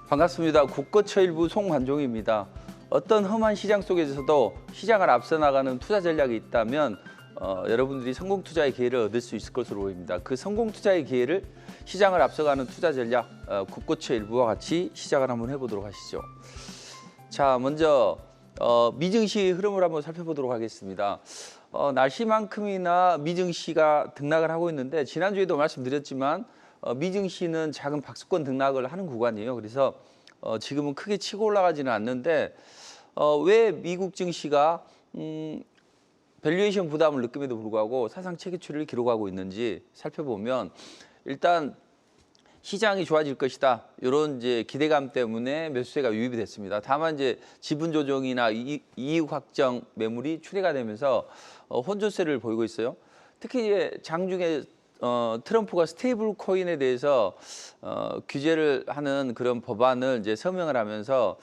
반갑습니다. 국거처일부 송관종입니다. 어떤 험한 시장 속에서도 시장을 앞서 나가는 투자 전략이 있다면 여러분들이 성공 투자의 기회를 얻을 수 있을 것으로 보입니다. 그 성공 투자의 기회를 시장을 앞서가는 투자 전략 국거처일부와 같이 시작을 한번 해보도록 하시죠. 자, 먼저 미증시 흐름을 한번 살펴보도록 하겠습니다. 날씨만큼이나 미증시가 등락을 하고 있는데 지난주에도 말씀드렸지만 미증시는 작은 박스권 등락을 하는 구간이에요. 그래서 지금은 크게 치고 올라가지는 않는데 왜 미국 증시가 밸류에이션 부담을 느낌에도 불구하고 사상 최고치를 기록하고 있는지 살펴보면 일단 시장이 좋아질 것이다. 이런 이제 기대감 때문에 매수세가 유입이 됐습니다. 다만 이제 지분 조정이나 이익 확정 매물이 출회가 되면서 혼조세를 보이고 있어요. 특히 이제 장중에 트럼프가 스테이블 코인에 대해서 규제를 하는 그런 법안을 이제 서명을 하면서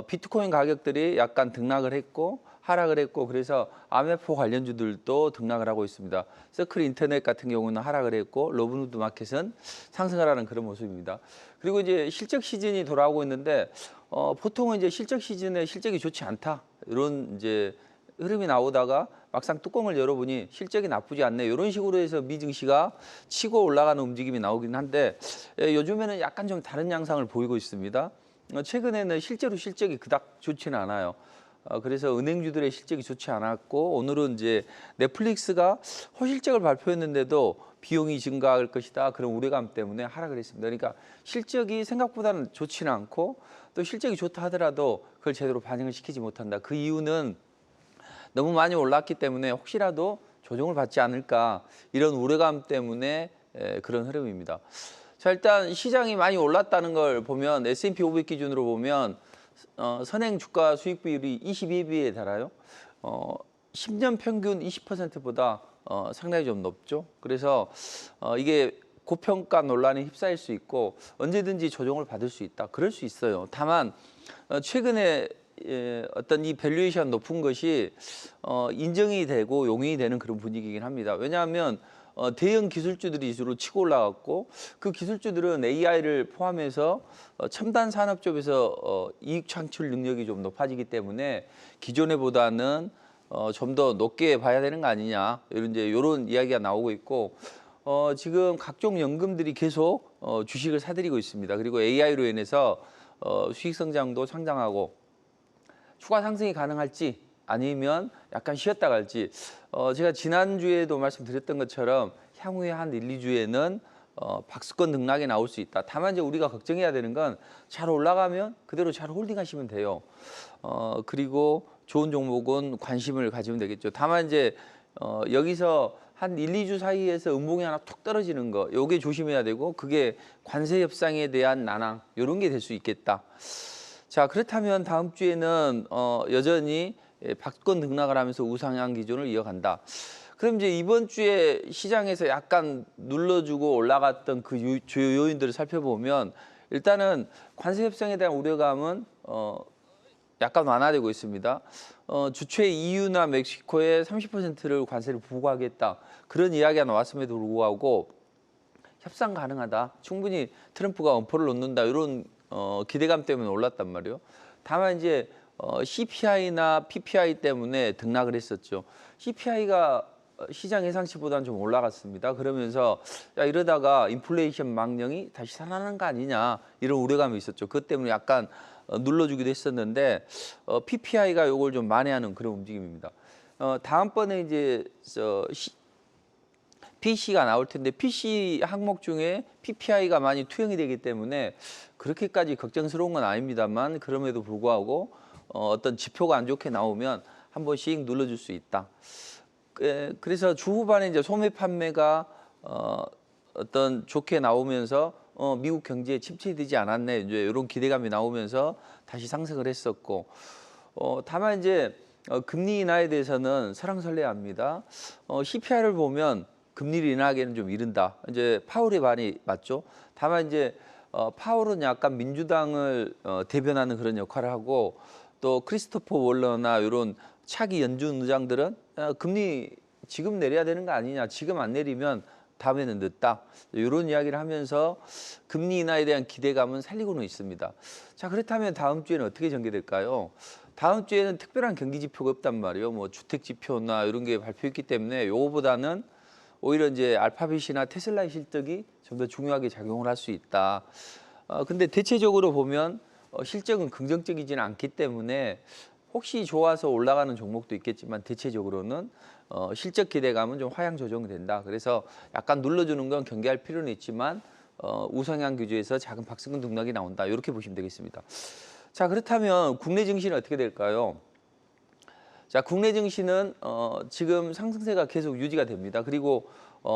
비트코인 가격들이 약간 등락을 했고 하락을 했고 그래서 아메포 관련주들도 등락을 하고 있습니다. 서클 인터넷 같은 경우는 하락을 했고 로브누드 마켓은 상승을 하는 그런 모습입니다. 그리고 이제 실적 시즌이 돌아오고 있는데 보통은 이제 실적 시즌에 실적이 좋지 않다 이런 이제 흐름이 나오다가 막상 뚜껑을 열어보니 실적이 나쁘지 않네 이런 식으로 해서 미증시가 치고 올라가는 움직임이 나오긴 한데 요즘에는 약간 좀 다른 양상을 보이고 있습니다. 최근에는 실제로 실적이 그닥 좋지는 않아요. 그래서 은행주들의 실적이 좋지 않았고 오늘은 이제 넷플릭스가 호실적을 발표했는데도 비용이 증가할 것이다 그런 우려감 때문에 하락을 했습니다. 그러니까 실적이 생각보다는 좋지는 않고 또 실적이 좋다 하더라도 그걸 제대로 반영을 시키지 못한다. 그 이유는 너무 많이 올랐기 때문에 혹시라도 조정을 받지 않을까 이런 우려감 때문에 그런 흐름입니다. 자, 일단 시장이 많이 올랐다는 걸 보면 S&P 500 기준으로 보면 선행 주가 수익 비율이 22배에 달아요. 10년 평균 20%보다 상당히 좀 높죠. 그래서 이게 고평가 논란에 휩싸일 수 있고 언제든지 조정을 받을 수 있다. 그럴 수 있어요. 다만 최근에 어떤 이 밸류에이션 높은 것이 인정이 되고 용인이 되는 그런 분위기이긴 합니다. 왜냐하면 대형 기술주들이 주로 치고 올라갔고 그 기술주들은 AI를 포함해서 첨단 산업 쪽에서 이익 창출 능력이 좀 높아지기 때문에 기존에보다는 좀 더 높게 봐야 되는 거 아니냐 이런 이야기가 나오고 있고 지금 각종 연금들이 계속 주식을 사들이고 있습니다. 그리고 AI로 인해서 수익 성장도 상당하고 추가 상승이 가능할지 아니면 약간 쉬었다 갈지 제가 지난주에도 말씀드렸던 것처럼 향후에 한 1, 2주에는 박스권 등락이 나올 수 있다. 다만 이제 우리가 걱정해야 되는 건 잘 올라가면 그대로 잘 홀딩하시면 돼요. 그리고 좋은 종목은 관심을 가지면 되겠죠. 다만 이제 여기서 한 1, 2주 사이에서 음봉이 하나 툭 떨어지는 거 요게 조심해야 되고 그게 관세 협상에 대한 난항 이런 게 될 수 있겠다. 자, 그렇다면 다음 주에는 여전히 박스권 등락을 하면서 우상향 기조를 이어간다. 그럼 이제 이번 주에 시장에서 약간 눌러주고 올라갔던 그 주요 요인들을 살펴보면 일단은 관세 협상에 대한 우려감은 약간 완화되고 있습니다. 주최 EU나 멕시코에 30%를 관세를 부과하겠다. 그런 이야기가 나왔음에도 불구하고 협상 가능하다. 충분히 트럼프가 엄포를 놓는다. 이런 기대감 때문에 올랐단 말이에요. 다만 이제 CPI나 PPI 때문에 등락을 했었죠. CPI가 시장 예상치보다는 좀 올라갔습니다. 그러면서 야, 이러다가 인플레이션 망령이 다시 살아나는 거 아니냐 이런 우려감이 있었죠. 그것 때문에 약간 눌러주기도 했었는데 PPI가 이걸 좀 만회하는 그런 움직임입니다. 다음번에 이제 PC가 나올 텐데 PC 항목 중에 PPI가 많이 투영이 되기 때문에 그렇게까지 걱정스러운 건 아닙니다만 그럼에도 불구하고 어떤 지표가 안 좋게 나오면 한 번씩 눌러줄 수 있다. 그래서 주 후반에 이제 소매 판매가 어떤 좋게 나오면서 미국 경제에 침체되지 않았네 이제 이런 기대감이 나오면서 다시 상승을 했었고 다만 이제 금리 인하에 대해서는 설왕설래합니다. CPI를 보면 금리를 인하하기에는 좀 이른다. 이제 파월의 말이 맞죠. 다만 이제 파월은 약간 민주당을 대변하는 그런 역할을 하고 또 크리스토퍼 월러나 이런 차기 연준 의장들은 금리 지금 내려야 되는 거 아니냐. 지금 안 내리면 다음에는 늦다. 이런 이야기를 하면서 금리 인하에 대한 기대감은 살리고는 있습니다. 자, 그렇다면 다음 주에는 어떻게 전개될까요? 다음 주에는 특별한 경기 지표가 없단 말이에요. 뭐 주택 지표나 이런 게 발표했기 때문에 요거보다는 오히려 이제 알파벳이나 테슬라의 실적이 좀 더 중요하게 작용을 할 수 있다. 근데 대체적으로 보면 실적은 긍정적이지는 않기 때문에 혹시 좋아서 올라가는 종목도 있겠지만 대체적으로는 실적 기대감은 좀 하향 조정이 된다. 그래서 약간 눌러주는 건 경계할 필요는 있지만 우상향 규제에서 작은 박스권 등락이 나온다. 이렇게 보시면 되겠습니다. 자, 그렇다면 국내 증시는 어떻게 될까요? 자, 국내 증시는 지금 상승세가 계속 유지가 됩니다. 그리고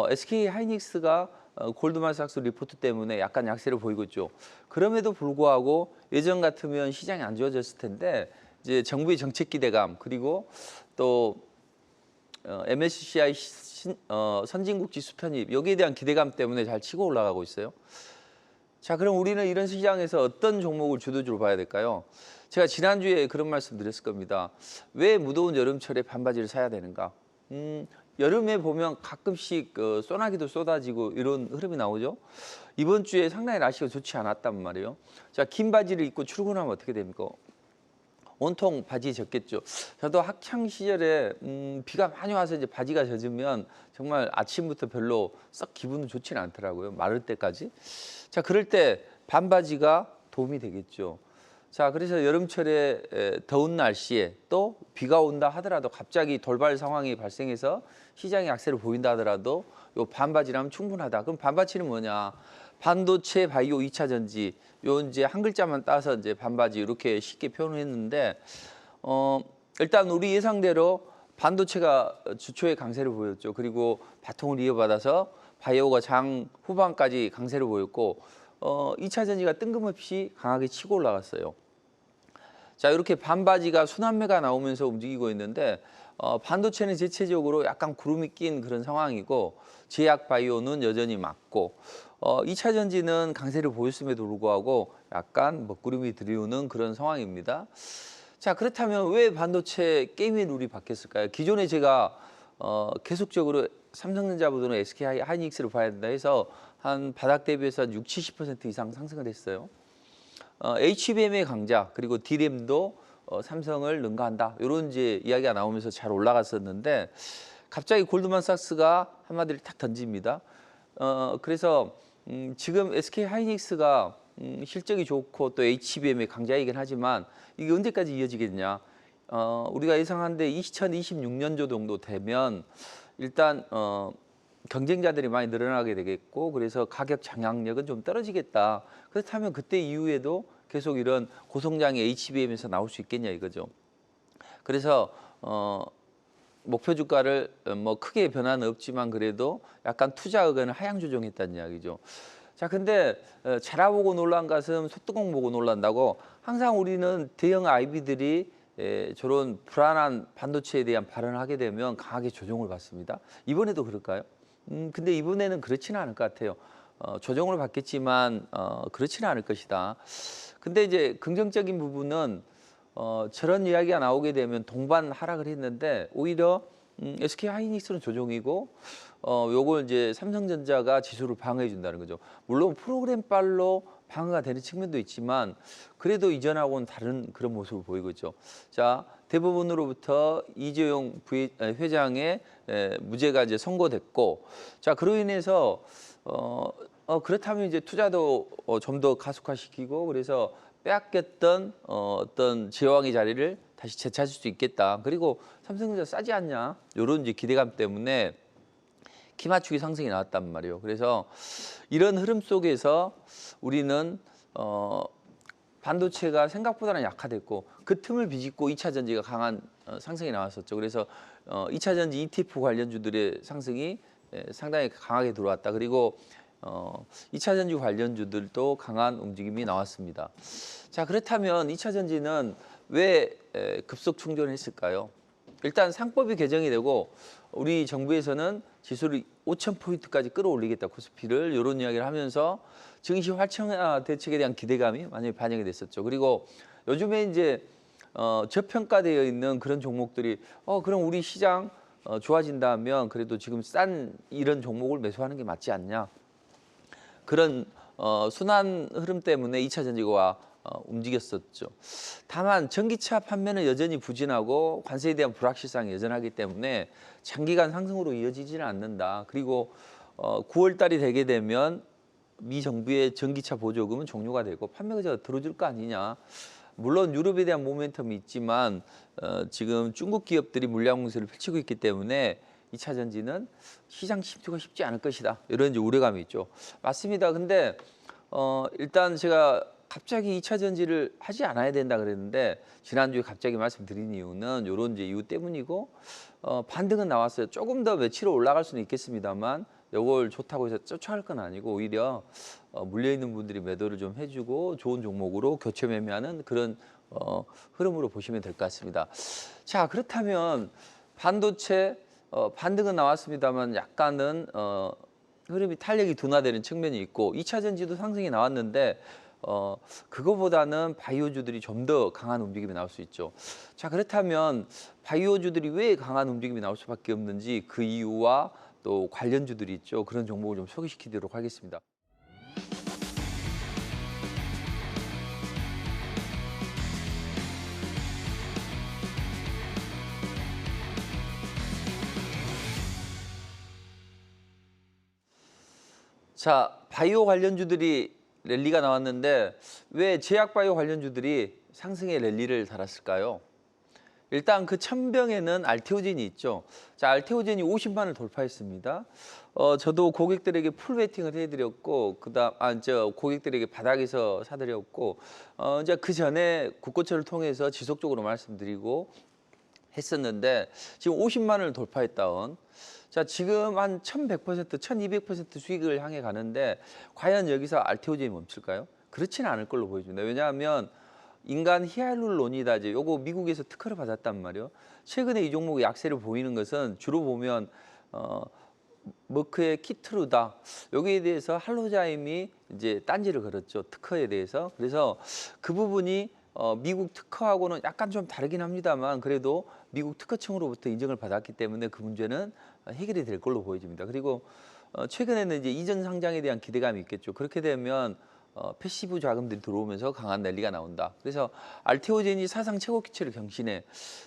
SK 하이닉스가 골드만삭스 리포트 때문에 약간 약세를 보이고 있죠. 그럼에도 불구하고 예전 같으면 시장이 안 좋아졌을 텐데 이제 정부의 정책 기대감 그리고 또 MSCI 선진국 지수 편입 여기에 대한 기대감 때문에 잘 치고 올라가고 있어요. 자, 그럼 우리는 이런 시장에서 어떤 종목을 주도주로 봐야 될까요? 제가 지난주에 그런 말씀 드렸을 겁니다. 왜 무더운 여름철에 반바지를 사야 되는가? 여름에 보면 가끔씩 소나기도 쏟아지고 이런 흐름이 나오죠. 이번 주에 상당히 날씨가 좋지 않았단 말이에요. 자, 긴 바지를 입고 출근하면 어떻게 됩니까? 온통 바지 젖겠죠. 저도 학창 시절에 비가 많이 와서 이제 바지가 젖으면 정말 아침부터 별로 썩 기분은 좋지는 않더라고요. 마를 때까지. 자, 그럴 때 반바지가 도움이 되겠죠. 자, 그래서 여름철에 더운 날씨에 또 비가 온다 하더라도 갑자기 돌발 상황이 발생해서 시장이 약세를 보인다 하더라도 요 반바지라면 충분하다. 그럼 반바지는 뭐냐? 반도체, 바이오, 2차 전지 요 이제 한 글자만 따서 이제 반바지 이렇게 쉽게 표현했는데 일단 우리 예상대로 반도체가 주초에 강세를 보였죠. 그리고 바통을 이어받아서 바이오가 장 후반까지 강세를 보였고 2차 전지가 뜬금없이 강하게 치고 올라갔어요. 자, 이렇게 반바지가 순환매가 나오면서 움직이고 있는데 반도체는 대체적으로 약간 구름이 낀 그런 상황이고 제약 바이오는 여전히 맞고 2차 전지는 강세를 보였음에도 불구하고 약간 먹구름이 들이오는 그런 상황입니다. 자, 그렇다면 왜 반도체 게임의 룰이 바뀌었을까요? 기존에 제가 계속적으로 삼성전자보다는 SK 하이닉스를 봐야 된다 해서 한 바닥 대비해서 한 60~70% 이상 상승을 했어요. HBM의 강자 그리고 D램도 삼성을 능가한다. 이런 이제 이야기가 나오면서 잘 올라갔었는데 갑자기 골드만삭스가 한마디를 탁 던집니다. 그래서 지금 SK 하이닉스가 실적이 좋고 또 HBM의 강자이긴 하지만 이게 언제까지 이어지겠냐? 우리가 예상한데 2026년도 정도 되면 일단 경쟁자들이 많이 늘어나게 되겠고 그래서 가격 장악력은 좀 떨어지겠다. 그렇다면 그때 이후에도 계속 이런 고성장의 HBM에서 나올 수 있겠냐 이거죠. 그래서 목표 주가를 뭐 크게 변화는 없지만 그래도 약간 투자 의견을 하향 조정했다는 이야기죠. 자, 근데 자라보고 놀란 가슴 소뚜껑 보고 놀란다고 항상 우리는 대형 IB들이 저런 불안한 반도체에 대한 발언을 하게 되면 강하게 조정을 받습니다. 이번에도 그럴까요? 근데 이번에는 그렇지는 않을 것 같아요. 조정을 받겠지만 그렇지는 않을 것이다. 근데 이제 긍정적인 부분은 저런 이야기가 나오게 되면 동반 하락을 했는데 오히려 SK 하이닉스는 조정이고 요걸 이제 삼성전자가 지수를 방어해 준다는 거죠. 물론 프로그램빨로 방어가 되는 측면도 있지만 그래도 이전하고는 다른 그런 모습을 보이고 있죠. 자, 대법원으로부터 이재용 회장의 무죄가 이제 선고됐고, 자, 그로 인해서 그렇다면 이제 투자도 좀 더 가속화시키고 그래서 빼앗겼던 어떤 제왕의 자리를 다시 되찾을 수 있겠다. 그리고 삼성전자 싸지 않냐? 이런 이제 기대감 때문에 키 맞추기 상승이 나왔단 말이에요. 그래서 이런 흐름 속에서 우리는 반도체가 생각보다는 약화됐고 그 틈을 비집고 2차 전지가 강한 상승이 나왔었죠. 그래서 2차 전지 ETF 관련주들의 상승이 상당히 강하게 들어왔다. 그리고 2차 전지 관련주들도 강한 움직임이 나왔습니다. 자, 그렇다면 2차 전지는 왜 급속 충전을 했을까요? 일단 상법이 개정이 되고 우리 정부에서는 지수를 5,000포인트까지 끌어올리겠다, 코스피를 이런 이야기를 하면서 증시 활성화 대책에 대한 기대감이 많이 반영이 됐었죠. 그리고 요즘에 이제 저평가되어 있는 그런 종목들이 그럼 우리 시장 좋아진다면 그래도 지금 싼 이런 종목을 매수하는 게 맞지 않냐. 그런 순환 흐름 때문에 2차 전지가 움직였었죠. 다만 전기차 판매는 여전히 부진하고 관세에 대한 불확실성이 여전하기 때문에 장기간 상승으로 이어지지는 않는다. 그리고 9월 달이 되게 되면 미 정부의 전기차 보조금은 종료가 되고 판매가 들어줄 거 아니냐. 물론 유럽에 대한 모멘텀이 있지만 지금 중국 기업들이 물량 공세를 펼치고 있기 때문에 2차 전지는 시장 침투가 쉽지 않을 것이다. 이런 이제 우려감이 있죠. 맞습니다. 근데 일단 제가 갑자기 2차 전지를 하지 않아야 된다 그랬는데 지난주에 갑자기 말씀드린 이유는 이런 이제 이유 때문이고 반등은 나왔어요. 조금 더 며칠 올라갈 수는 있겠습니다만 이걸 좋다고 해서 쫓아갈 건 아니고 오히려 물려 있는 분들이 매도를 좀 해주고 좋은 종목으로 교체 매매하는 그런 흐름으로 보시면 될 것 같습니다. 자, 그렇다면 반도체 반등은 나왔습니다만 약간은 흐름이 탄력이 둔화되는 측면이 있고 2차 전지도 상승이 나왔는데 그거보다는 바이오주들이 좀 더 강한 움직임이 나올 수 있죠. 자, 그렇다면 바이오주들이 왜 강한 움직임이 나올 수밖에 없는지 그 이유와 또 관련주들이 있죠. 그런 종목을 좀 소개시키도록 하겠습니다. 자, 바이오 관련주들이 랠리가 나왔는데 왜 제약바이오 관련주들이 상승의 랠리를 달았을까요? 일단 그 천병에는 알테오젠이 있죠. 자, 알테오젠이 50만을 돌파했습니다. 저도 고객들에게 풀 베팅을 해드렸고, 고객들에게 바닥에서 사드렸고, 이제 그 전에 국고처를 통해서 지속적으로 말씀드리고 했었는데 지금 50만을 돌파했다온. 자, 지금 한 1100%, 1200% 수익을 향해 가는데 과연 여기서 알테오젠이 멈출까요? 그렇지는 않을 걸로 보여집니다. 왜냐하면 인간 히알루론이다제 요거 미국에서 특허를 받았단 말이에요. 최근에 이 종목의 약세를 보이는 것은 주로 보면 머크의 키트루다 여기에 대해서 할로자임이 이제 딴지를 걸었죠. 특허에 대해서. 그래서 그 부분이 미국 특허하고는 약간 좀 다르긴 합니다만 그래도 미국 특허청으로부터 인정을 받았기 때문에 그 문제는 해결이 될 걸로 보여집니다. 그리고 최근에는 이제 이전 상장에 대한 기대감이 있겠죠. 그렇게 되면 패시브 자금들이 들어오면서 강한 랠리가 나온다. 그래서 알테오젠이 사상 최고 기치를 경신해.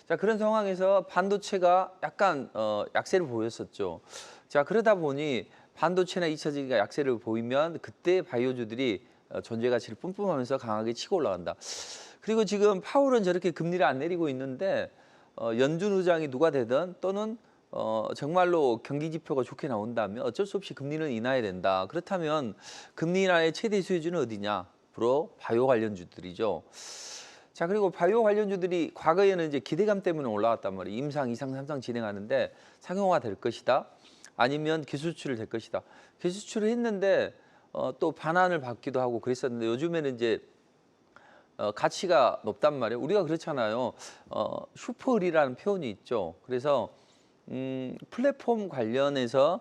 자, 그런 상황에서 반도체가 약간 약세를 보였었죠. 자, 그러다 보니 반도체나 2차 전지가 약세를 보이면 그때 바이오주들이 존재 가치를 뿜뿜하면서 강하게 치고 올라간다. 그리고 지금 파월은 저렇게 금리를 안 내리고 있는데 연준 의장이 누가 되든 또는 정말로 경기 지표가 좋게 나온다면 어쩔 수 없이 금리는 인하해야 된다. 그렇다면 금리 인하의 최대 수혜주는 어디냐? 바로 바이오 관련주들이죠. 자, 그리고 바이오 관련주들이 과거에는 이제 기대감 때문에 올라왔단 말이에요. 임상, 2상, 3상 진행하는데 상용화 될 것이다. 아니면 기술 수출을 될 것이다. 기술 수출을 했는데 또 반환을 받기도 하고 그랬었는데 요즘에는 이제 가치가 높단 말이에요. 우리가 그렇잖아요. 슈퍼을이라는 표현이 있죠. 그래서 플랫폼 관련해서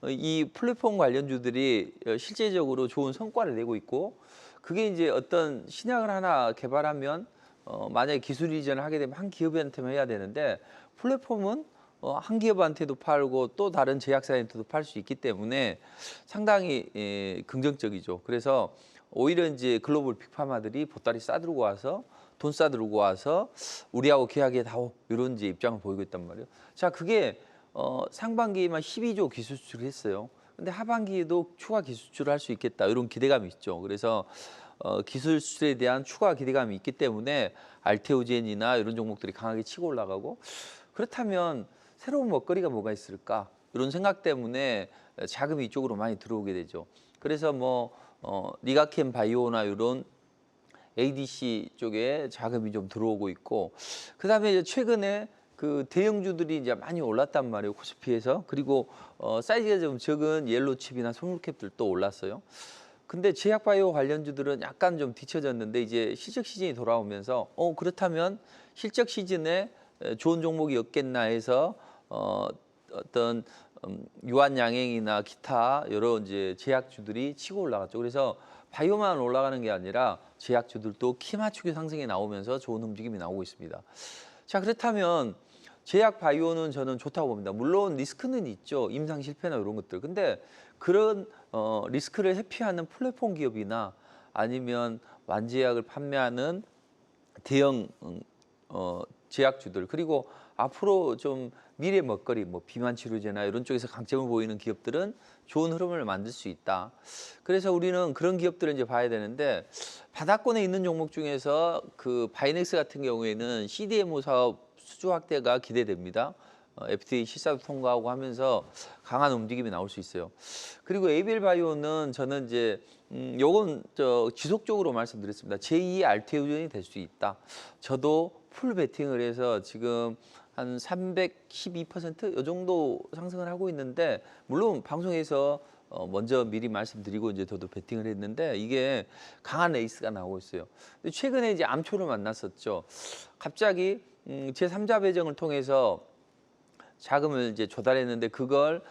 이 플랫폼 관련주들이 실제적으로 좋은 성과를 내고 있고 그게 이제 어떤 신약을 하나 개발하면 만약에 기술 이전을 하게 되면 한 기업한테만 해야 되는데 플랫폼은 한 기업한테도 팔고 또 다른 제약사한테도 팔 수 있기 때문에 상당히 긍정적이죠. 그래서 오히려 이제 글로벌 빅파마들이 보따리 싸들고 와서 돈 싸들고 와서 우리하고 계약해 다오 이런 이제 입장을 보이고 있단 말이에요. 자, 그게 상반기에만 12조 기술 수출을 했어요. 근데 하반기에도 추가 기술 수출을 할 수 있겠다 이런 기대감이 있죠. 그래서 기술 수출에 대한 추가 기대감이 있기 때문에 알테오젠이나 이런 종목들이 강하게 치고 올라가고 그렇다면 새로운 먹거리가 뭐가 있을까 이런 생각 때문에 자금이 이쪽으로 많이 들어오게 되죠. 그래서 뭐 리가켄 바이오나 이런 ADC 쪽에 자금이 좀 들어오고 있고 그다음에 이제 최근에 그 대형주들이 이제 많이 올랐단 말이에요. 코스피에서. 그리고 사이즈가 좀 적은 옐로칩이나 스몰캡들도 올랐어요. 근데 제약바이오 관련주들은 약간 좀 뒤처졌는데 이제 실적 시즌이 돌아오면서 그렇다면 실적 시즌에 좋은 종목이 없겠나 해서 어떤 유한양행이나 기타 여러 이제 제약주들이 치고 올라갔죠. 그래서 바이오만 올라가는 게 아니라 제약주들도 키 맞추기 상승이 나오면서 좋은 움직임이 나오고 있습니다. 자, 그렇다면 제약 바이오는 저는 좋다고 봅니다. 물론 리스크는 있죠. 임상 실패나 이런 것들. 근데 그런 리스크를 회피하는 플랫폼 기업이나 아니면 완제약을 판매하는 대형 제약주들, 그리고 앞으로 좀 미래 먹거리, 뭐 비만 치료제나 이런 쪽에서 강점을 보이는 기업들은 좋은 흐름을 만들 수 있다. 그래서 우리는 그런 기업들을 이제 봐야 되는데, 바닥권에 있는 종목 중에서 그 바이넥스 같은 경우에는 CDMO 사업 수주 확대가 기대됩니다. FDA 실사도 통과하고 하면서 강한 움직임이 나올 수 있어요. 그리고 에이비엘 바이오는 저는 이제 요건 지속적으로 말씀드렸습니다. 제2의 알테오전이 될 수 있다. 저도 풀 베팅을 해서 지금 한 312%이 정도 상승을 하고 있는데, 물론 방송에서 먼저 미리 말씀드리고 이제 저도 베팅을 했는데 이게 강한 레이스가 나오고 있어요. 근데 최근에 이제 암초를 만났었죠. 갑자기 제3자 배정을 통해서 자금을 이제 조달했는데, 그걸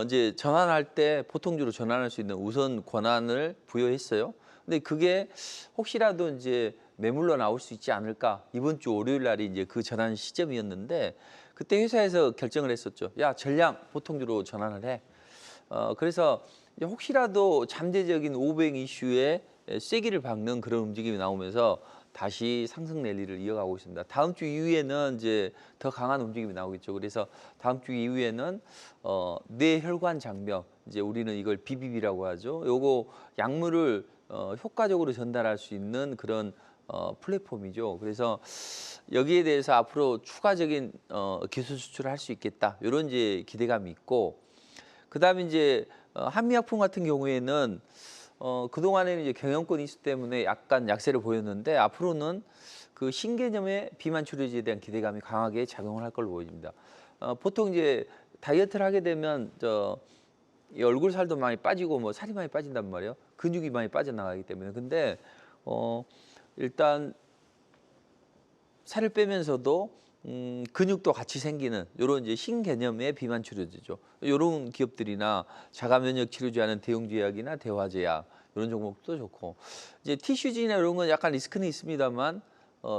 이제 전환할 때 보통주로 전환할 수 있는 우선 권한을 부여했어요. 근데 그게 혹시라도 이제 매물로 나올 수 있지 않을까? 이번 주 월요일 날이 이제 그 전환 시점이었는데, 그때 회사에서 결정을 했었죠. 야, 전량 보통주로 전환을 해. 그래서 이제 혹시라도 잠재적인 오백 이슈에 쐐기를 박는 그런 움직임이 나오면서 다시 상승 랠리를 이어가고 있습니다. 다음 주 이후에는 이제 더 강한 움직임이 나오겠죠. 그래서 다음 주 이후에는 뇌혈관 장벽, 이제 우리는 이걸 BBB라고 하죠. 요거 약물을 효과적으로 전달할 수 있는 그런 플랫폼이죠. 그래서 여기에 대해서 앞으로 추가적인 기술 수출을 할 수 있겠다, 이런 이제 기대감이 있고, 그다음에 이제 한미약품 같은 경우에는 그동안에는 이제 경영권 이슈 때문에 약간 약세를 보였는데, 앞으로는 그 신개념의 비만 치료제에 대한 기대감이 강하게 작용을 할 걸로 보입니다. 보통 이제 다이어트를 하게 되면 이 얼굴 살도 많이 빠지고 뭐 살이 많이 빠진단 말이에요. 근육이 많이 빠져나가기 때문에. 근데 일단 살을 빼면서도 근육도 같이 생기는 이런 이제 신개념의 비만 치료제죠. 이런 기업들이나 자가 면역 치료제 하는 대용제약이나 대화제약, 이런 종목도 좋고, 이제 티슈지나 이런 건 약간 리스크는 있습니다만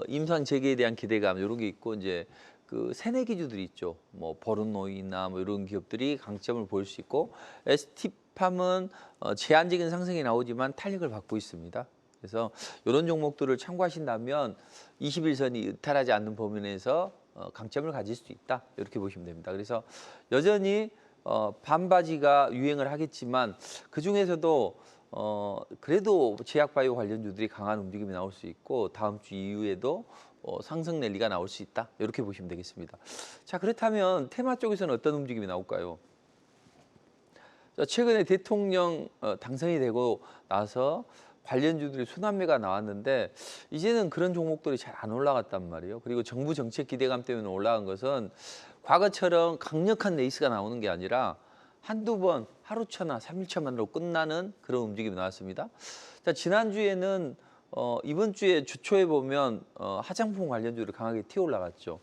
임상 재개에 대한 기대감, 이런 게 있고, 이제 그 새내기주들이 있죠. 뭐 버릇노이나 뭐 이런 기업들이 강점을 보일 수 있고, ST팜은 제한적인 상승이 나오지만 탄력을 받고 있습니다. 그래서 이런 종목들을 참고하신다면 21선이 이탈하지 않는 범위 내에서 강점을 가질 수 있다, 이렇게 보시면 됩니다. 그래서 여전히 반바지가 유행을 하겠지만, 그중에서도 그래도 제약바이오 관련주들이 강한 움직임이 나올 수 있고, 다음 주 이후에도 상승 랠리가 나올 수 있다, 이렇게 보시면 되겠습니다. 자, 그렇다면 테마 쪽에서는 어떤 움직임이 나올까요? 최근에 대통령 당선이 되고 나서 관련주들이 순환매가 나왔는데, 이제는 그런 종목들이 잘 안 올라갔단 말이에요. 그리고 정부 정책 기대감 때문에 올라간 것은 과거처럼 강력한 레이스가 나오는 게 아니라 한두 번 하루차나 3일차만으로 끝나는 그런 움직임이 나왔습니다. 자, 지난주에는 이번 주에 주초에 보면 화장품 관련주를 강하게 튀어 올라갔죠.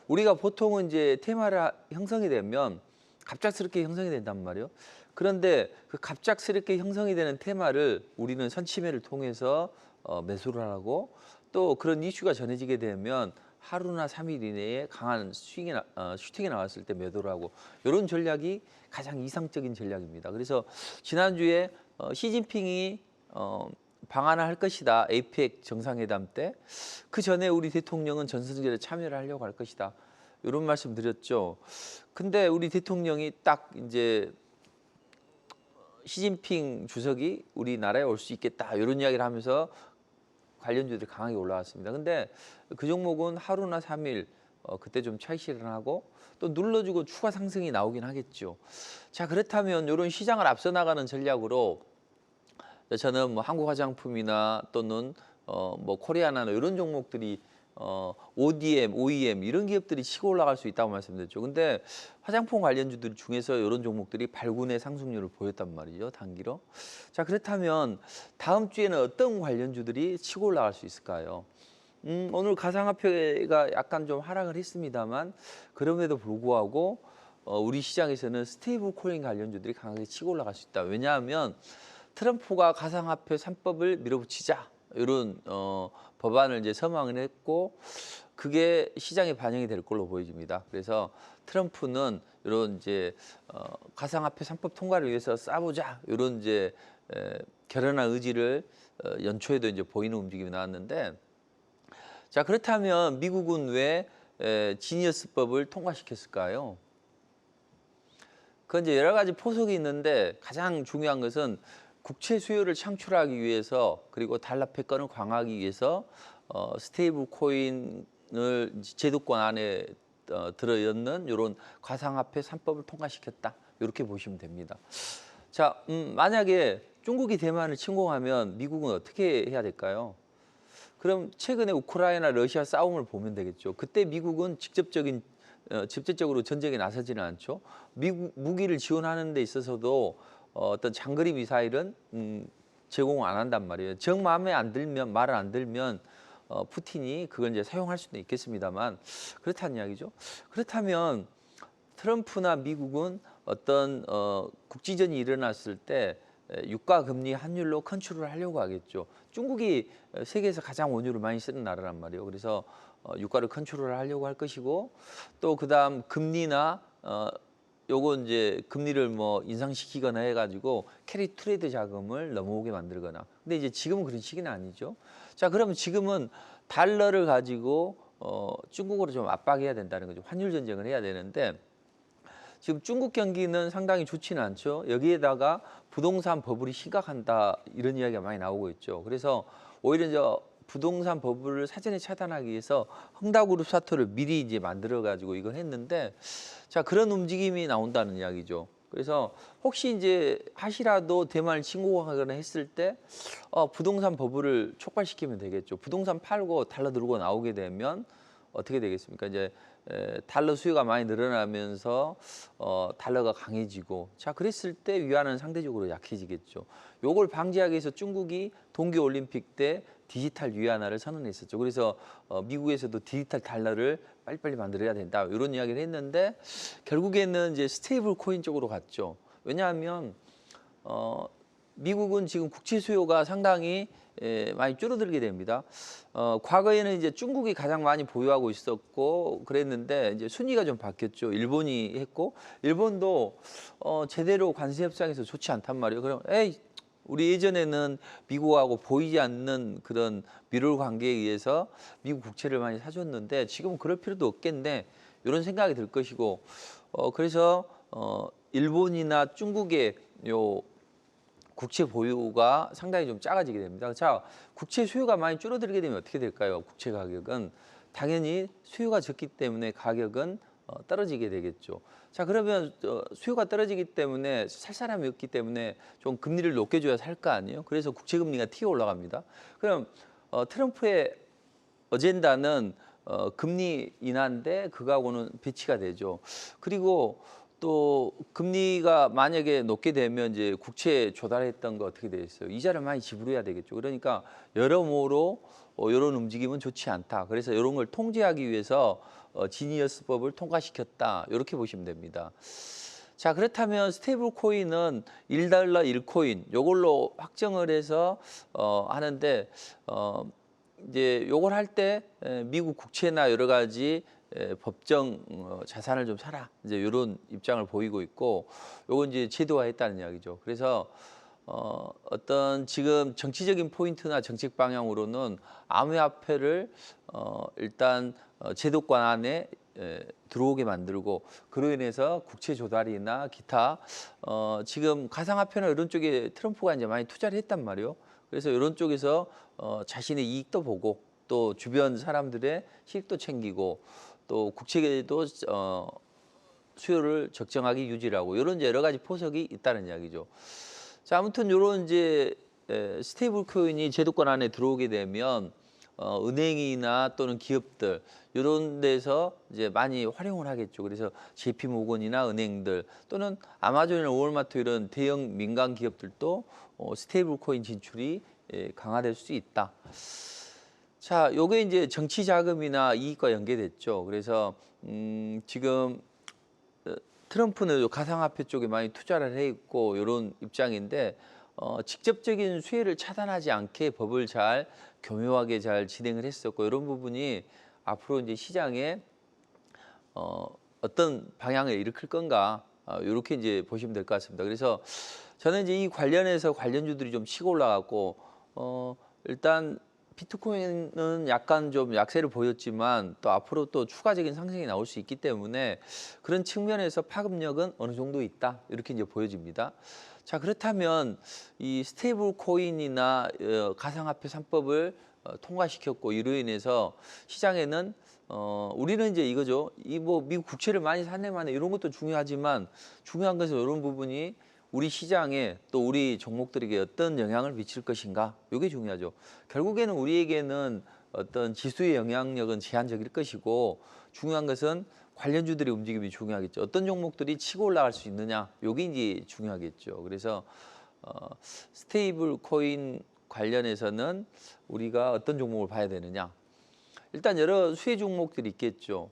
우리가 보통은 이제 테마를 형성이 되면 갑작스럽게 형성이 된단 말이에요. 그런데 그 갑작스럽게 형성이 되는 테마를 우리는 선취매를 통해서 매수를 하고, 또 그런 이슈가 전해지게 되면 하루나 3일 이내에 강한 슈팅이 나왔을 때 매도를 하고, 이런 전략이 가장 이상적인 전략입니다. 그래서 지난주에 시진핑이 방한을 할 것이다, APEC 정상회담 때. 그 전에 우리 대통령은 전선제에 참여를 하려고 할 것이다, 이런 말씀 드렸죠. 근데 우리 대통령이 딱 이제 시진핑 주석이 우리나라에 올 수 있겠다, 이런 이야기를 하면서 관련주들이 강하게 올라왔습니다. 근데 그 종목은 하루나 3일 그때 좀 차익 실현하고 또 눌러주고 추가 상승이 나오긴 하겠죠. 자, 그렇다면 이런 시장을 앞서 나가는 전략으로 저는 뭐 한국 화장품이나 또는 뭐 코리아나 이런 종목들이 ODM, OEM 이런 기업들이 치고 올라갈 수 있다고 말씀드렸죠. 근데 화장품 관련주들 중에서 이런 종목들이 발군의 상승률을 보였단 말이죠, 단기로. 자, 그렇다면 다음 주에는 어떤 관련주들이 치고 올라갈 수 있을까요? 오늘 가상화폐가 약간 좀 하락을 했습니다만, 그럼에도 불구하고 우리 시장에서는 스테이블 코인 관련주들이 강하게 치고 올라갈 수 있다. 왜냐하면 트럼프가 가상화폐 3법을 밀어붙이자, 이런 법안을 이제 서명을 했고, 그게 시장에 반영이 될 걸로 보여집니다. 그래서 트럼프는 이런 이제 가상화폐 3법 통과를 위해서 싸보자 이런 이제 결연한 의지를 연초에도 이제 보이는 움직임이 나왔는데, 자 그렇다면 미국은 왜 지니어스법을 통과시켰을까요? 그건 이제 여러 가지 포석이 있는데 가장 중요한 것은 국채 수요를 창출하기 위해서, 그리고 달러 패권을 강화하기 위해서 스테이블 코인을 제도권 안에 들어있는 이런 가상화폐 3법을 통과시켰다, 이렇게 보시면 됩니다. 자, 만약에 중국이 대만을 침공하면 미국은 어떻게 해야 될까요? 그럼 최근에 우크라이나 러시아 싸움을 보면 되겠죠. 그때 미국은 직접적으로 전쟁에 나서지는 않죠. 미국 무기를 지원하는 데 있어서도 어떤 장거리 미사일은 제공 안 한단 말이에요. 정 마음에 안 들면, 말을 안 들면 푸틴이 그걸 이제 사용할 수도 있겠습니다만, 그렇다는 이야기죠. 그렇다면 트럼프나 미국은 어떤 국지전이 일어났을 때 유가 금리 환율로 컨트롤을 하려고 하겠죠. 중국이 세계에서 가장 원유를 많이 쓰는 나라란 말이에요. 그래서 유가를 컨트롤을 하려고 할 것이고, 또 그다음 금리나 요거 이제 금리를 뭐 인상시키거나 해가지고 캐리 트레이드 자금을 넘어오게 만들거나. 근데 이제 지금은 그런 시기는 아니죠. 자, 그러면 지금은 달러를 가지고 중국으로 좀 압박해야 된다는 거죠. 환율 전쟁을 해야 되는데, 지금 중국 경기는 상당히 좋지는 않죠. 여기에다가 부동산 버블이 심각한다, 이런 이야기가 많이 나오고 있죠. 그래서 오히려 이제 부동산 버블을 사전에 차단하기 위해서 헝다그룹 사토를 미리 이제 만들어 가지고 이걸 했는데, 자 그런 움직임이 나온다는 이야기죠. 그래서 혹시 이제 하시라도 대만을 침공하거나 했을 때 부동산 버블을 촉발시키면 되겠죠. 부동산 팔고 달러 들고 나오게 되면 어떻게 되겠습니까? 이제 달러 수요가 많이 늘어나면서 달러가 강해지고, 자 그랬을 때 위안은 상대적으로 약해지겠죠. 요걸 방지하기 위해서 중국이 동계올림픽 때 디지털 위안화를 선언했었죠. 그래서 미국에서도 디지털 달러를 빨리빨리 만들어야 된다, 이런 이야기를 했는데, 결국에는 이제 스테이블 코인 쪽으로 갔죠. 왜냐하면 미국은 지금 국채 수요가 상당히 많이 줄어들게 됩니다. 과거에는 이제 중국이 가장 많이 보유하고 있었고 그랬는데, 이제 순위가 좀 바뀌었죠. 일본이 했고, 일본도 제대로 관세 협상에서 좋지 않단 말이에요. 그럼 에이, 우리 예전에는 미국하고 보이지 않는 그런 밀월 관계에 의해서 미국 국채를 많이 사줬는데 지금은 그럴 필요도 없겠네, 이런 생각이 들 것이고, 그래서 일본이나 중국의 요 국채 보유가 상당히 좀 작아지게 됩니다. 자, 국채 수요가 많이 줄어들게 되면 어떻게 될까요? 국채 가격은 당연히 수요가 적기 때문에 가격은 떨어지게 되겠죠. 자, 그러면 수요가 떨어지기 때문에 살 사람이 없기 때문에 좀 금리를 높게 줘야 살 거 아니에요? 그래서 국채 금리가 튀어 올라갑니다. 그럼 트럼프의 어젠다는 금리 인하인데 그거하고는 배치가 되죠. 그리고 또 금리가 만약에 높게 되면 이제 국채 조달했던 거 어떻게 되겠어요? 이자를 많이 지불해야 되겠죠. 그러니까 여러모로 이런 움직임은 좋지 않다. 그래서 이런 걸 통제하기 위해서 지니어스법을 통과시켰다, 이렇게 보시면 됩니다. 자, 그렇다면 스테이블 코인은 1달러 1코인 요걸로 확정을 해서 하는데, 이제 요걸 할 때 미국 국채나 여러 가지 법정 자산을 좀 사라, 이제 이런 입장을 보이고 있고, 요건 이제 제도화했다는 이야기죠. 그래서 어떤 지금 정치적인 포인트나 정책 방향으로는 암호화폐를 일단 제도권 안에 들어오게 만들고, 그로 인해서 국채 조달이나 기타 지금 가상화폐나 이런 쪽에 트럼프가 이제 많이 투자를 했단 말이에요. 그래서 이런 쪽에서 자신의 이익도 보고, 또 주변 사람들의 실익도 챙기고, 또 국채도 수요를 적정하게 유지하고, 이런 여러 가지 포석이 있다는 이야기죠. 자, 아무튼 이런 이제 스테이블 코인이 제도권 안에 들어오게 되면 은행이나 또는 기업들 이런 데서 이제 많이 활용을 하겠죠. 그래서 JP 모건이나 은행들, 또는 아마존이나 월마트 이런 대형 민간 기업들도 스테이블 코인 진출이 강화될 수 있다. 자, 요게 이제 정치 자금이나 이익과 연계됐죠. 그래서 지금 트럼프는 가상화폐 쪽에 많이 투자를 해 있고 이런 입장인데, 직접적인 수혜를 차단하지 않게 법을 잘 교묘하게 잘 진행을 했었고, 이런 부분이 앞으로 이제 시장에 어떤 방향을 일으킬 건가 이렇게 이제 보시면 될 것 같습니다. 그래서 저는 이제 이 관련해서 관련주들이 좀 치고 올라갔고 일단 비트코인은 약간 좀 약세를 보였지만 또 앞으로 또 추가적인 상승이 나올 수 있기 때문에 그런 측면에서 파급력은 어느 정도 있다 이렇게 이제 보여집니다. 자, 그렇다면 이 스테이블 코인이나 가상화폐 3법을 통과시켰고 이로 인해서 시장에는 우리는 이제 이거죠. 이 뭐 미국 국채를 많이 샀네 마네 이런 것도 중요하지만 중요한 것은 이런 부분이 우리 시장에 또 우리 종목들에게 어떤 영향을 미칠 것인가 이게 중요하죠. 결국에는 우리에게는 어떤 지수의 영향력은 제한적일 것이고 중요한 것은 관련주들의 움직임이 중요하겠죠. 어떤 종목들이 치고 올라갈 수 있느냐 이게 이제 중요하겠죠. 그래서 스테이블 코인 관련해서는 우리가 어떤 종목을 봐야 되느냐. 일단 여러 수혜 종목들이 있겠죠.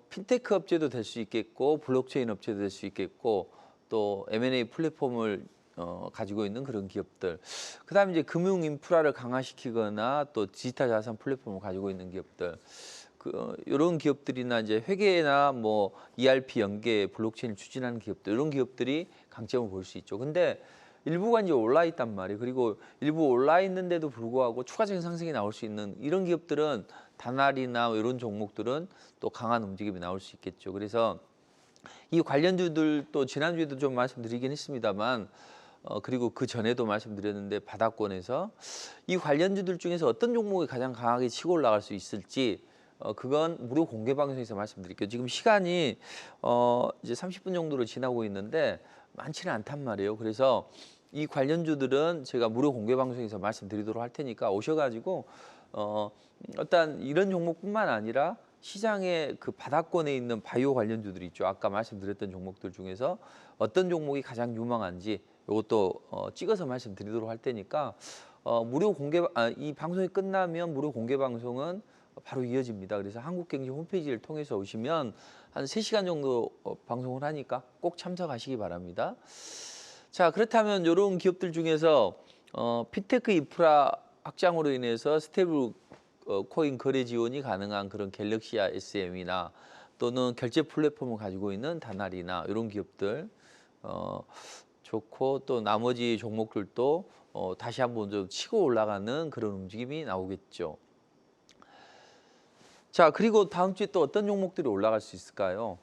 핀테크 업체도 될 수 있겠고 블록체인 업체도 될 수 있겠고 또 M&A 플랫폼을 가지고 있는 그런 기업들. 그다음에 이제 금융 인프라를 강화시키거나 또 디지털 자산 플랫폼을 가지고 있는 기업들. 이런 기업들이나 이제 회계나 뭐 ERP 연계 블록체인을 추진하는 기업들 이런 기업들이 강점을 볼 수 있죠. 근데 일부가 이제 올라 있단 말이에요. 그리고 일부 올라 있는데도 불구하고 추가적인 상승이 나올 수 있는 이런 기업들은 다날이나 이런 종목들은 또 강한 움직임이 나올 수 있겠죠. 그래서 이 관련주들도 지난주에도 좀 말씀드리긴 했습니다만 그리고 그 전에도 말씀드렸는데 바닥권에서 이 관련주들 중에서 어떤 종목이 가장 강하게 치고 올라갈 수 있을지 그건 무료 공개 방송에서 말씀드릴게요. 지금 시간이 이제 30분 정도로 지나고 있는데 많지는 않단 말이에요. 그래서 이 관련주들은 제가 무료 공개 방송에서 말씀드리도록 할 테니까 오셔가지고 일단 이런 종목뿐만 아니라 시장의 그 바닥권에 있는 바이오 관련주들이 있죠. 아까 말씀드렸던 종목들 중에서 어떤 종목이 가장 유망한지 이것도 찍어서 말씀드리도록 할 테니까 무료 공개 이 방송이 끝나면 무료 공개 방송은 바로 이어집니다. 그래서 한국경제 홈페이지를 통해서 오시면 한 3시간 정도 방송을 하니까 꼭 참석하시기 바랍니다. 자, 그렇다면 이런 기업들 중에서 핀테크 인프라 확장으로 인해서 스테이블 코인 거래 지원이 가능한 그런 갤럭시아 SM이나 또는 결제 플랫폼을 가지고 있는 다날이나 이런 기업들 좋고 또 나머지 종목들도 다시 한번 좀 치고 올라가는 그런 움직임이 나오겠죠. 자, 그리고 다음 주에 또 어떤 종목들이 올라갈 수 있을까요?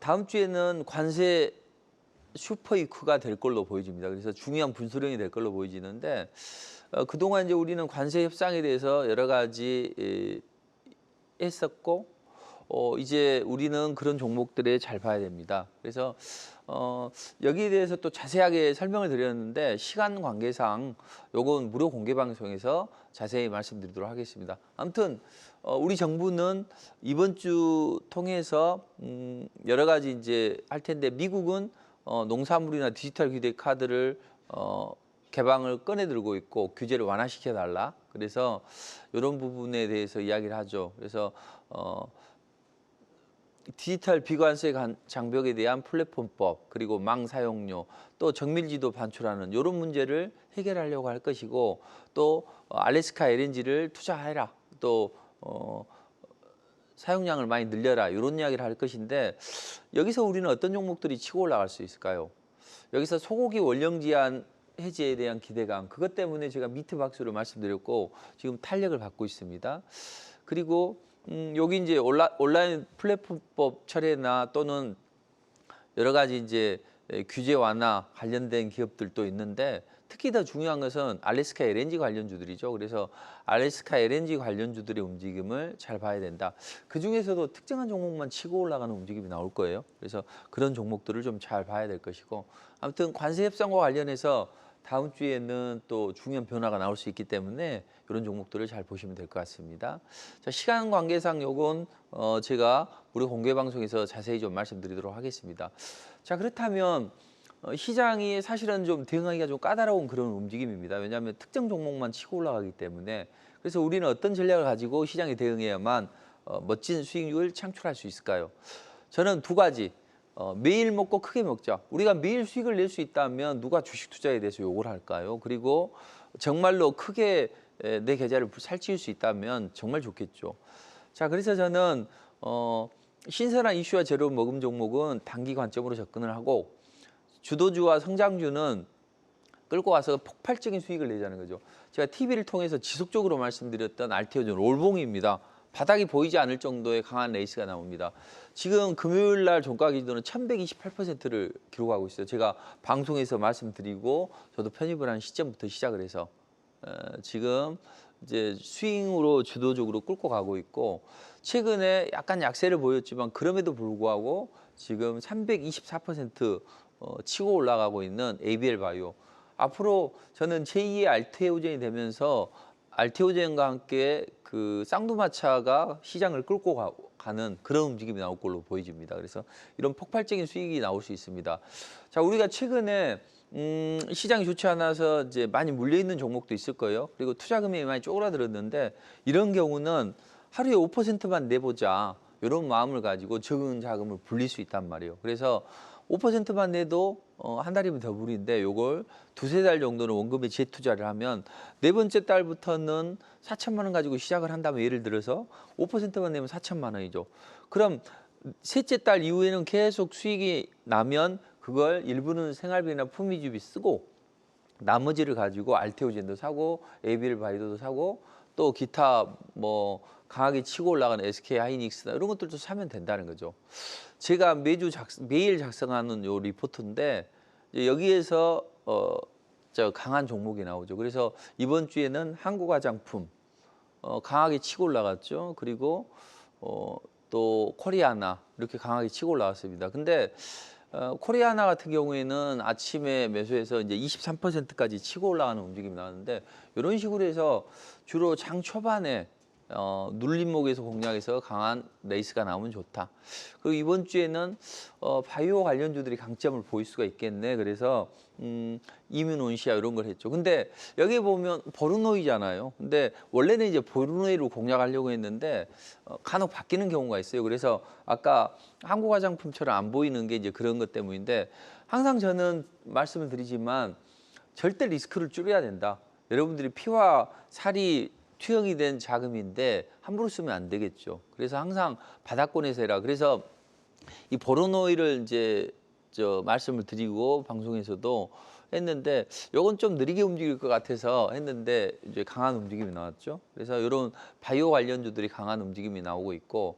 다음 주에는 관세 슈퍼이크가 될 걸로 보여집니다. 그래서 중요한 분수령이 될 걸로 보여지는데 그동안 이제 우리는 관세 협상에 대해서 여러 가지 했었고 이제 우리는 그런 종목들에 잘 봐야 됩니다. 그래서 여기에 대해서 또 자세하게 설명을 드렸는데 시간 관계상 요건 무료 공개 방송에서 자세히 말씀드리도록 하겠습니다. 아무튼 우리 정부는 이번 주 통해서 여러 가지 이제 할 텐데 미국은 농산물이나 디지털 휴대 카드를 개방을 꺼내들고 있고 규제를 완화시켜 달라. 그래서 이런 부분에 대해서 이야기를 하죠. 그래서 디지털 비관세 장벽에 대한 플랫폼법 그리고 망 사용료 또 정밀지도 반출하는 이런 문제를 해결하려고 할 것이고 또 알래스카 LNG를 투자해라 또 사용량을 많이 늘려라 이런 이야기를 할 것인데 여기서 우리는 어떤 종목들이 치고 올라갈 수 있을까요? 여기서 소고기 원령 제한 해제에 대한 기대감 그것 때문에 제가 미트 박스로 말씀드렸고 지금 탄력을 받고 있습니다. 그리고 여기 이제 온라인 플랫폼법 철회나 또는 여러 가지 이제 규제 완화 관련된 기업들도 있는데 특히 더 중요한 것은 알래스카 LNG 관련주들이죠. 그래서 알래스카 LNG 관련주들의 움직임을 잘 봐야 된다. 그 중에서도 특정한 종목만 치고 올라가는 움직임이 나올 거예요. 그래서 그런 종목들을 좀 잘 봐야 될 것이고 아무튼 관세 협상과 관련해서 다음 주에는 또 중요한 변화가 나올 수 있기 때문에 이런 종목들을 잘 보시면 될 것 같습니다. 자, 시간 관계상 요건 제가 우리 공개 방송에서 자세히 좀 말씀드리도록 하겠습니다. 자, 그렇다면 시장이 사실은 좀 대응하기가 좀 까다로운 그런 움직임입니다. 왜냐하면 특정 종목만 치고 올라가기 때문에 그래서 우리는 어떤 전략을 가지고 시장에 대응해야만 멋진 수익률을 창출할 수 있을까요? 저는 두 가지. 매일 먹고 크게 먹자. 우리가 매일 수익을 낼 수 있다면 누가 주식 투자에 대해서 욕을 할까요? 그리고 정말로 크게 내 계좌를 살찌울 수 있다면 정말 좋겠죠. 자, 그래서 저는 신선한 이슈와 재료 먹음 종목은 단기 관점으로 접근을 하고 주도주와 성장주는 끌고 와서 폭발적인 수익을 내자는 거죠. 제가 TV를 통해서 지속적으로 말씀드렸던 알테오전 롤봉입니다. 바닥이 보이지 않을 정도의 강한 레이스가 나옵니다. 지금 금요일 날 종가 기준으로 1128%를 기록하고 있어요. 제가 방송에서 말씀드리고 저도 편입을 한 시점부터 시작을 해서 지금 이제 스윙으로 주도적으로 끌고 가고 있고 최근에 약간 약세를 보였지만 그럼에도 불구하고 지금 324% 치고 올라가고 있는 ABL 바이오. 앞으로 저는 제2의 알테오젠이 되면서 알테오젠과 함께 그 쌍두마차가 시장을 끌고 가는 그런 움직임이 나올 걸로 보여집니다. 그래서 이런 폭발적인 수익이 나올 수 있습니다. 자, 우리가 최근에 시장이 좋지 않아서 이제 많이 물려 있는 종목도 있을 거예요. 그리고 투자 금액이 많이 쪼그라들었는데 이런 경우는 하루에 5%만 내보자 이런 마음을 가지고 적은 자금을 불릴 수 있단 말이에요. 그래서 5%만 내도 한 달이면 더 무리인데 요걸 두세 달 정도는 원금에 재투자를 하면 네 번째 달부터는 4천만 원 가지고 시작을 한다면 예를 들어서 5%만 내면 4천만 원이죠. 그럼 셋째 달 이후에는 계속 수익이 나면 그걸 일부는 생활비나 품위주비 쓰고 나머지를 가지고 알테오젠도 사고 ABL 바이오도 사고 또 기타 뭐 강하게 치고 올라가는 SK 하이닉스나 이런 것들도 사면 된다는 거죠. 제가 매일 작성하는 요 리포트인데 여기에서 저 강한 종목이 나오죠. 그래서 이번 주에는 한국화장품 강하게 치고 올라갔죠. 그리고 또 코리아나 이렇게 강하게 치고 올라왔습니다. 근데 코리아나 같은 경우에는 아침에 매수해서 이제 23%까지 치고 올라가는 움직임이 나왔는데 이런 식으로 해서 주로 장 초반에 눌림목에서 공략해서 강한 레이스가 나오면 좋다. 그리고 이번 주에는 바이오 관련주들이 강점을 보일 수가 있겠네. 그래서 이뮤논시아 이런 걸 했죠. 근데 여기 보면 보르노이잖아요. 근데 원래는 이제 보르노이로 공략하려고 했는데 간혹 바뀌는 경우가 있어요. 그래서 아까 한국화장품처럼 안 보이는 게 이제 그런 것 때문인데 항상 저는 말씀을 드리지만 절대 리스크를 줄여야 된다. 여러분들이 피와 살이 투영이 된 자금인데 함부로 쓰면 안 되겠죠. 그래서 항상 바닥권에서 해라. 그래서 이 보르노이를 이제 말씀을 드리고 방송에서도 했는데 요건 좀 느리게 움직일 것 같아서 했는데 이제 강한 움직임이 나왔죠. 그래서 이런 바이오 관련주들이 강한 움직임이 나오고 있고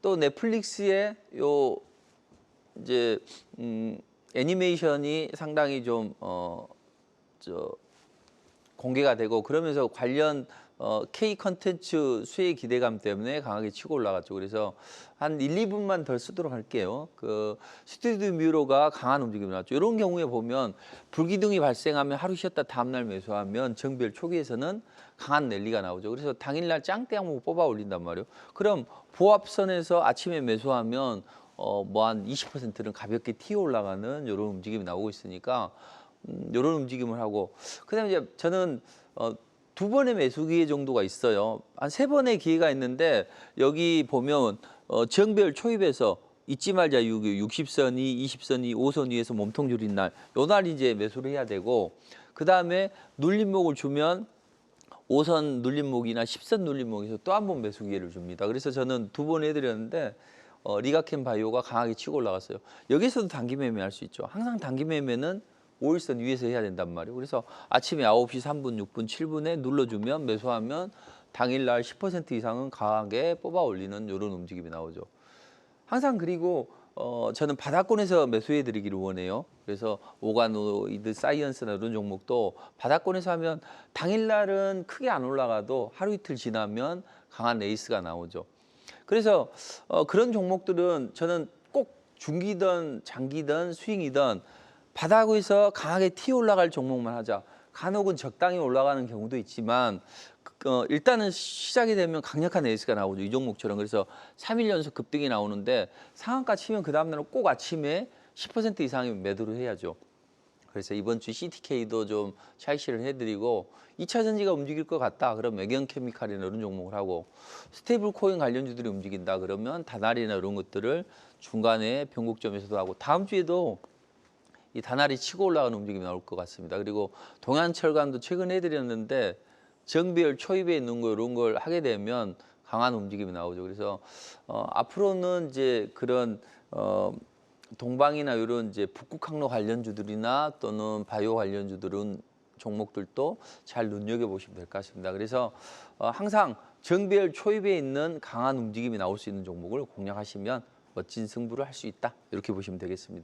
또 넷플릭스의 요 이제 애니메이션이 상당히 좀 공개가 되고 그러면서 관련 K 컨텐츠 수혜 기대감 때문에 강하게 치고 올라갔죠. 그래서 한 1, 2분만 덜 쓰도록 할게요. 그 스튜디오 뮤로가 강한 움직임이 나왔죠. 이런 경우에 보면 불기둥이 발생하면 하루 쉬었다 다음날 매수하면 정별 초기에서는 강한 랠리가 나오죠. 그래서 당일날 짱대 항목 뽑아 올린단 말이에요. 그럼 보합선에서 아침에 매수하면 뭐 한 20%는 가볍게 튀어 올라가는 이런 움직임이 나오고 있으니까 이런 움직임을 하고 그다음에 이제 저는 두 번의 매수 기회 정도가 있어요. 한 세 번의 기회가 있는데 여기 보면 정별 초입에서 잊지 말자 60선 이, 20선 이, 5선 위에서 몸통 줄인 날, 요 날 이제 매수를 해야 되고 그 다음에 눌림목을 주면 5선 눌림목이나 10선 눌림목에서 또 한 번 매수 기회를 줍니다. 그래서 저는 두 번 해드렸는데 리가켄 바이오가 강하게 치고 올라갔어요. 여기서도 단기 매매할 수 있죠. 항상 단기 매매는 5일선 위에서 해야 된단 말이에요. 그래서 아침에 9시 3분, 6분, 7분에 눌러주면 매수하면 당일날 10% 이상은 강하게 뽑아 올리는 이런 움직임이 나오죠. 항상 그리고 저는 바닥권에서 매수해 드리기를 원해요. 그래서 오가노이드 사이언스나 이런 종목도 바닥권에서 하면 당일날은 크게 안 올라가도 하루 이틀 지나면 강한 레이스가 나오죠. 그래서 그런 종목들은 저는 꼭 중기든 장기든 스윙이든 바닥에서 강하게 튀어 올라갈 종목만 하자. 간혹은 적당히 올라가는 경우도 있지만 일단은 시작이 되면 강력한 레이스가 나오죠. 이 종목처럼. 그래서 3일 연속 급등이 나오는데 상한가 치면 그 다음날은 꼭 아침에 10% 이상의 매도를 해야죠. 그래서 이번 주 CTK도 좀 차익실을 해드리고 2차 전지가 움직일 것 같다. 그럼 매경케미칼이나 이런 종목을 하고 스테이블 코인 관련주들이 움직인다. 그러면 다날이나 이런 것들을 중간에 변곡점에서도 하고 다음 주에도 이 다날이 치고 올라가는 움직임이 나올 것 같습니다. 그리고 동양철강도 최근에 해드렸는데 정비열 초입에 있는 거 이런 걸 하게 되면 강한 움직임이 나오죠. 그래서 앞으로는 이제 그런 동방이나 이런 이제 북극 항로 관련주들이나 또는 바이오 관련주들은 종목들도 잘 눈여겨보시면 될 것 같습니다. 그래서 항상 정배열 초입에 있는 강한 움직임이 나올 수 있는 종목을 공략하시면 멋진 승부를 할 수 있다. 이렇게 보시면 되겠습니다.